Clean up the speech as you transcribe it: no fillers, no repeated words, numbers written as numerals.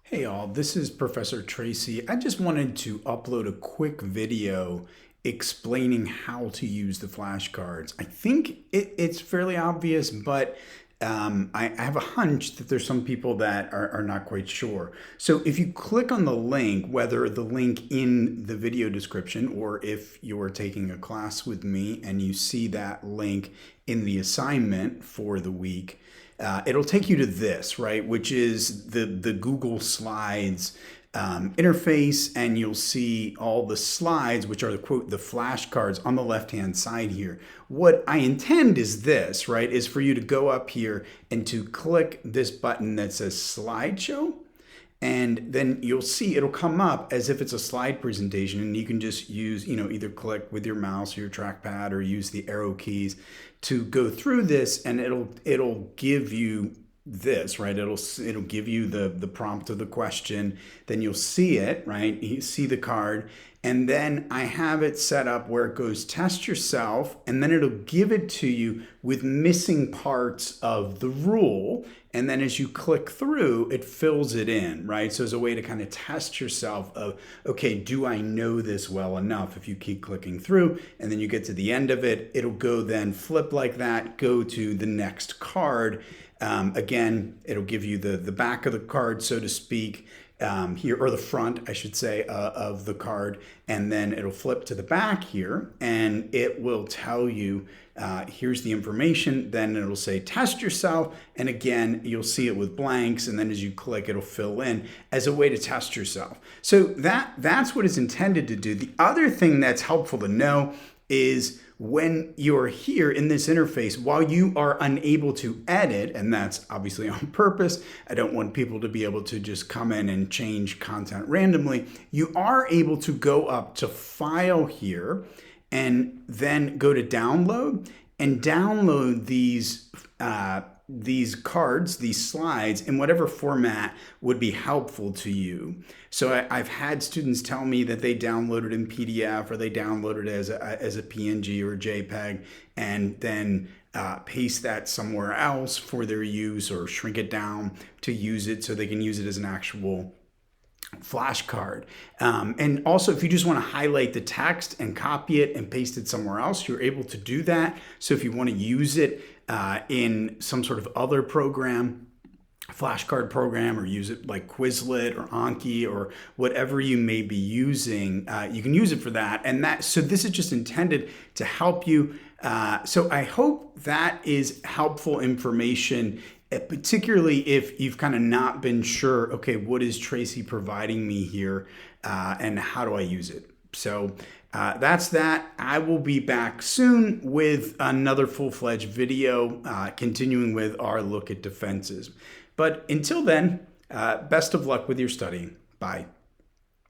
Hey all, this is Professor Tracy. I just wanted to upload a quick video explaining how to use the flashcards. I think it's fairly obvious, but I have a hunch that there's some people that are not quite sure. So if you click on the link, whether the link in the video description or if you're taking a class with me and you see that link in the assignment for the week, it'll take you to this, right, which is the Google Slides interface, and you'll see all the slides, which are the quote, the flashcards on the left-hand side here. What I intend is this, right, is for you to go up here and to click this button that says slideshow. And then you'll see it'll come up as if it's a slide presentation, and you can just use, either click with your mouse or your trackpad or use the arrow keys to go through this, and it'll give you this, right? It'll give you the prompt of the question, then you'll see it, right? You see the card, and then I have it set up where it goes test yourself, and then it'll give it to you with missing parts of the rule. And then as you click through, it fills it in, right? So as a way to kind of test yourself of, okay, do I know this well enough? If you keep clicking through and then you get to the end of it, it'll go then flip like that, go to the next card. Again, it'll give you the back of the card, so to speak, here, or the front, I should say, of the card, and then it'll flip to the back here, and it will tell you, here's the information, then it'll say test yourself, and again, you'll see it with blanks, and then as you click, it'll fill in as a way to test yourself. So that's what it's intended to do. The other thing that's helpful to know is when you're here in this interface, while you are unable to edit, and that's obviously on purpose, I don't want people to be able to just come in and change content randomly, you are able to go up to File here and then go to Download and download these cards, these slides, in whatever format would be helpful to you. So I've had students tell me that they downloaded in PDF or they downloaded as a PNG or a JPEG, and then paste that somewhere else for their use, or shrink it down to use it so they can use it as an actual flashcard. And also, if you just want to highlight the text and copy it and paste it somewhere else, you're able to do that. So if you want to use it in some sort of other program, flashcard program, or use it like Quizlet or Anki or whatever you may be using, you can use it for that. And so this is just intended to help you. So I hope that is helpful information, particularly if you've kind of not been sure, okay, what is Tracy providing me here, and how do I use it? So that's that. I will be back soon with another full-fledged video, continuing with our look at defenses. But until then, best of luck with your studying. Bye.